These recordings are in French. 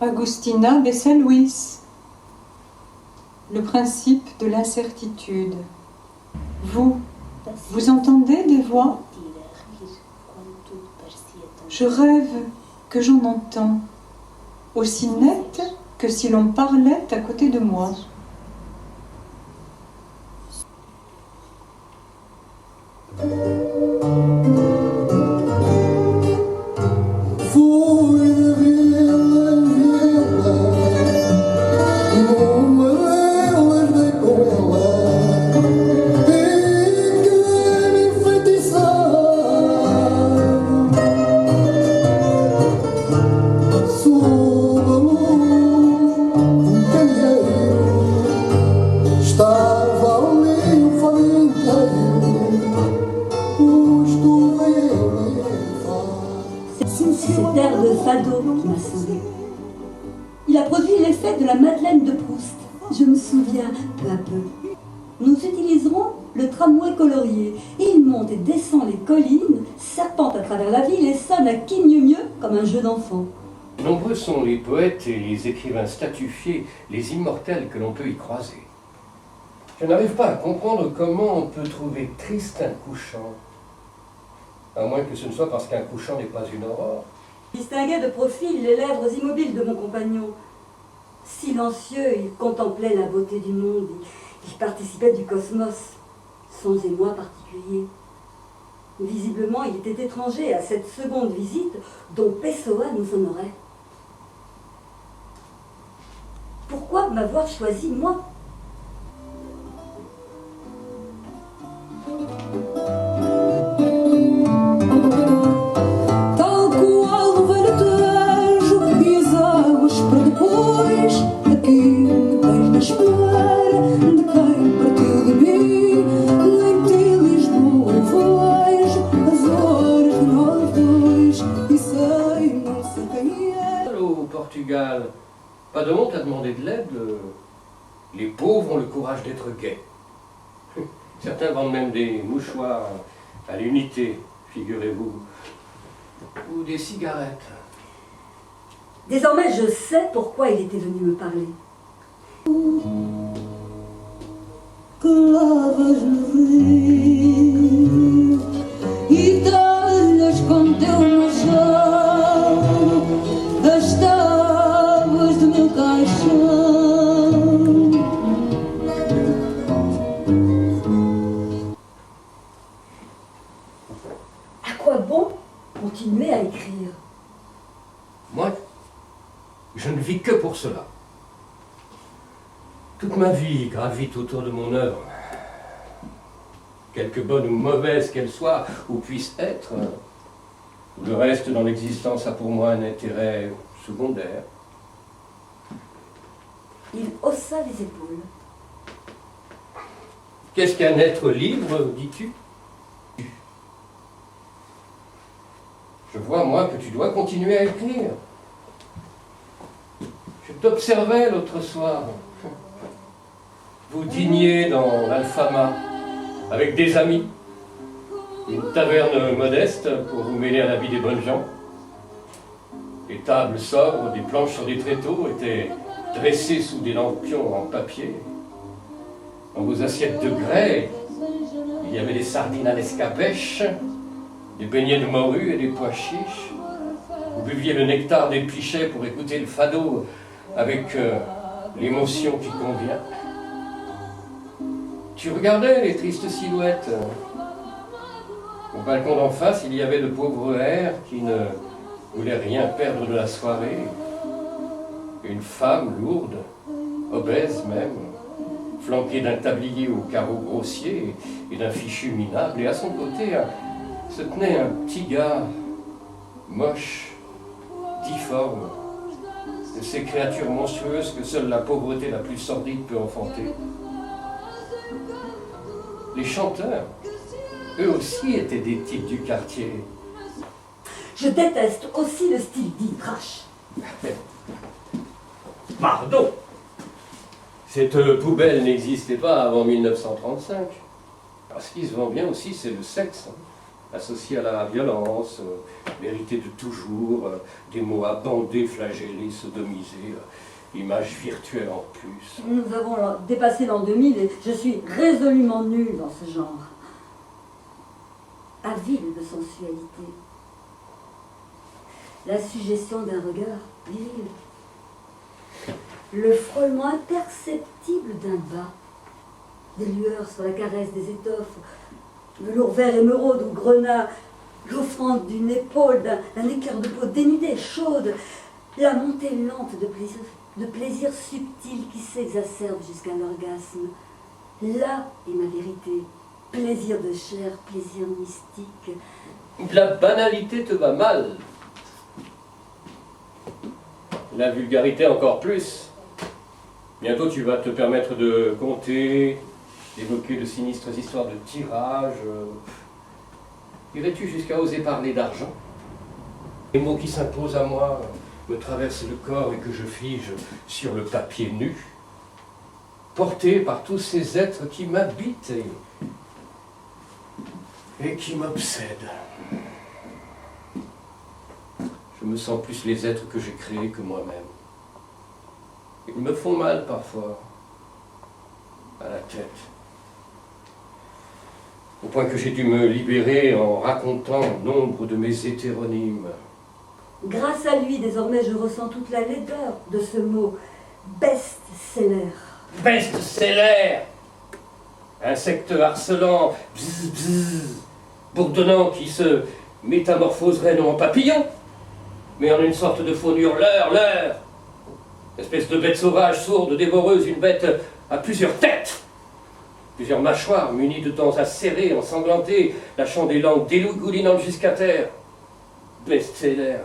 Agustina Bessa-Luis, le principe de l'incertitude. Vous entendez des voix? Je rêve que j'en entends, aussi nettes que si l'on parlait à côté de moi. Cet air de fado qui m'a sauvée. Il a produit l'effet de la Madeleine de Proust. Je me souviens peu à peu. Nous utiliserons le tramway colorié. Il monte et descend les collines, serpente à travers la ville et sonne à qui mieux mieux comme un jeu d'enfant. Nombreux sont les poètes et les écrivains statufiés, les immortels que l'on peut y croiser. Je n'arrive pas à comprendre comment on peut trouver triste un couchant. À moins que ce ne soit parce qu'un couchant n'est pas une aurore. Distinguait de profil les lèvres immobiles de mon compagnon. Silencieux, il contemplait la beauté du monde, il participait du cosmos, sans émoi particulier. Visiblement, il était étranger à cette seconde visite dont Pessoa nous honorait. Pourquoi m'avoir choisi, moi ? Au Portugal, pas de honte à demander de l'aide. Les pauvres ont le courage d'être gais. Certains vendent même des mouchoirs à l'unité, figurez-vous, ou des cigarettes. Désormais, je sais pourquoi il était venu me parler. Clavas no rio e talhas com teu machado as tábuas do meu caixão. À quoi bon continuer à écrire? Moi, je ne vis que pour cela. Toute ma vie gravite autour de mon œuvre. Quelque bonne ou mauvaise qu'elle soit, ou puisse être, tout le reste dans l'existence a pour moi un intérêt secondaire. Il haussa les épaules. Qu'est-ce qu'un être libre, dis-tu? Je vois, moi, que tu dois continuer à écrire. Je t'observais l'autre soir. Vous dîniez dans l'Alfama avec des amis. Une taverne modeste pour vous mêler à la vie des bonnes gens. Les tables sobres, des planches sur des tréteaux étaient dressées sous des lampions en papier. Dans vos assiettes de grès, il y avait des sardines à l'escabèche, des beignets de morue et des pois chiches. Vous buviez le nectar des pichets pour écouter le fado avec l'émotion qui convient. Tu regardais les tristes silhouettes. Au balcon d'en face, il y avait de pauvres hères qui ne voulaient rien perdre de la soirée. Une femme lourde, obèse même, flanquée d'un tablier au carreau grossier et d'un fichu minable. Et à son côté se tenait un petit gars, moche, difforme, de ces créatures monstrueuses que seule la pauvreté la plus sordide peut enfanter. Les chanteurs, eux aussi étaient des types du quartier. Je déteste aussi le style dit trash. Pardon! Cette poubelle n'existait pas avant 1935. Alors, ce qui se vend bien aussi, c'est le sexe, hein, associé à la violence, vérité de toujours, des mots abandés, flagellés, sodomisés, images virtuelles en plus. Nous avons dépassé l'an 2000 et je suis résolument nulle dans ce genre. Avide de sensualité. La suggestion d'un regard viril. Le frôlement imperceptible d'un bas. Des lueurs sur la caresse des étoffes. Velours vert émeraude ou grenat. L'offrande d'une épaule, d'un éclair de peau dénudée, chaude. La montée lente de plaisir subtil qui s'exacerbe jusqu'à l'orgasme. Là est ma vérité. Plaisir de chair, plaisir mystique. La banalité te va mal. La vulgarité encore plus. Bientôt tu vas te permettre de conter, d'évoquer de sinistres histoires de tirage. Irais-tu jusqu'à oser parler d'argent? Les mots qui s'imposent à moi me traversent le corps et que je fige sur le papier nu, porté par tous ces êtres qui m'habitent et qui m'obsèdent. Je me sens plus les êtres que j'ai créés que moi-même. Ils me font mal parfois, à la tête. Au point que j'ai dû me libérer en racontant nombre de mes hétéronymes. Grâce à lui, désormais, je ressens toute la laideur de ce mot best-seller. Best-seller! Insecte harcelant, bzz, bzz, bourdonnant qui se métamorphoserait non en papillon, mais en une sorte de faune hurleur, espèce de bête sauvage, sourde, dévoreuse, une bête à plusieurs têtes, plusieurs mâchoires munies de dents acérées, ensanglantées, lâchant des langues dégoulinantes jusqu'à terre. Best-seller,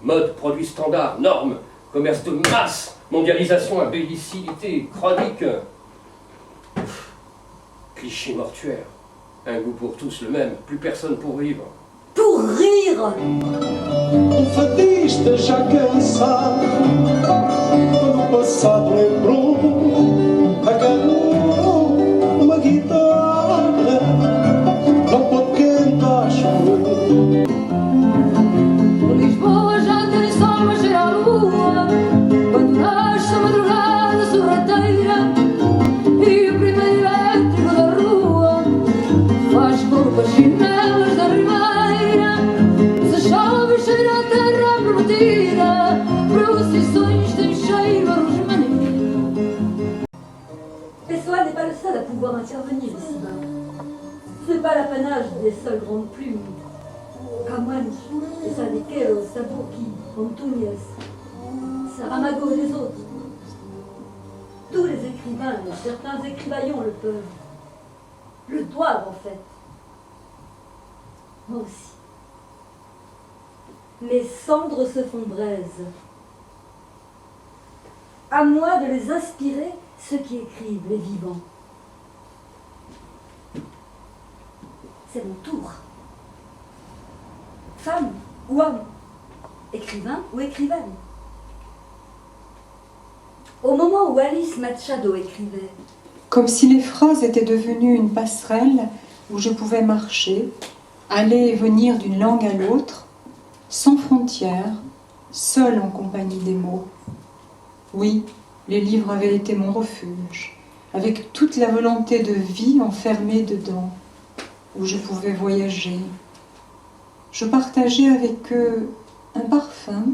mode, produit standard, norme, commerce de masse, mondialisation, imbécilité, chronique, cliché mortuaire, un goût pour tous le même, plus personne pour vivre. Pour rire! Fadista já cansado, no passado lembrou, agarrou uma guitarra, não pode cantar, chorou. Lisboa já tem sol a cheirar a lua, quando nasce a madrugada sorrateira e o primeiro elétrico da rua faz corpo as chinelas da ribeira. Se chove cheira a terra prometida, procissões têm cheiro a rosmaninho. Pessoa n'est pas le seul à pouvoir intervenir ici-bas. Ce n'est pas l'apanage des seules grandes plumes. Camões, et Sadiquero, Sabuki, Antúñez, Saramago et les autres. Tous les écrivains, et certains écrivaillons le peuvent. Le doivent en fait. Moi aussi. Mes cendres se font braise. À moi de les inspirer, ceux qui écrivent, les vivants. C'est mon tour. Femme ou homme, écrivain ou écrivaine. Au moment où Alice Machado écrivait, Comme si les phrases étaient devenues une passerelle où je pouvais marcher, aller et venir d'une langue à l'autre, sans frontières, seule en compagnie des mots. Oui, les livres avaient été mon refuge, avec toute la volonté de vie enfermée dedans, où je pouvais voyager. Je partageais avec eux un parfum,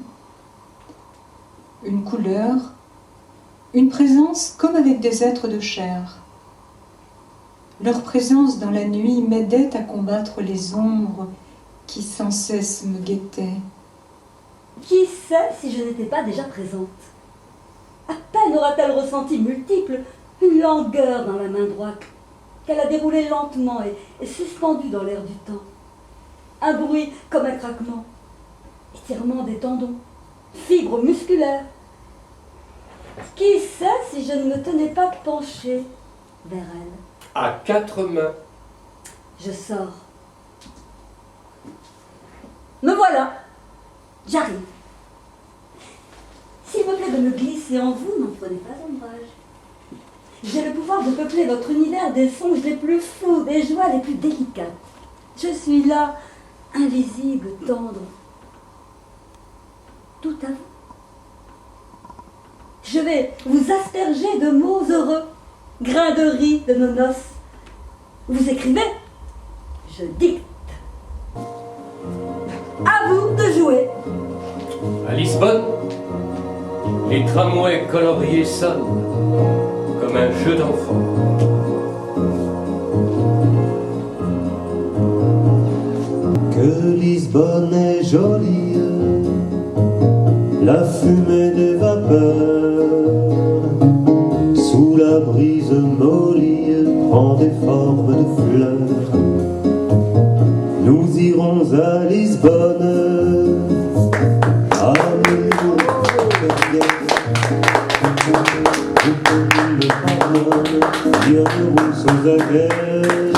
une couleur, une présence comme avec des êtres de chair. Leur présence dans la nuit m'aidait à combattre les ombres qui sans cesse me guettaient. qui sait si je n'étais pas déjà présente? À peine aura-t-elle ressenti multiple une langueur dans la main droite, qu'elle a déroulée lentement et suspendue dans l'air du temps. Un bruit comme un craquement, étirement des tendons, fibres musculaires. Qui sait si je ne me tenais pas penchée vers elle? À 4 mains. Je sors. Me voilà. J'arrive. S'il me plaît de me glisser en vous, n'en prenez pas ombrage. J'ai le pouvoir de peupler votre univers des songes les plus fous, des joies les plus délicates. Je suis là, invisible, tendre. Tout à vous. Je vais vous asperger de mots heureux, grains de riz de nos noces. Vous écrivez, je dicte. À vous de jouer. À Lisbonne, les tramways coloriés sonnent comme un jeu d'enfant. Que Lisbonne est jolie, la fumée des vapeurs, sous la brise mollie, prend des formes de fleurs. Nous irons à Lisbonne, à nous viendrons sans guerre.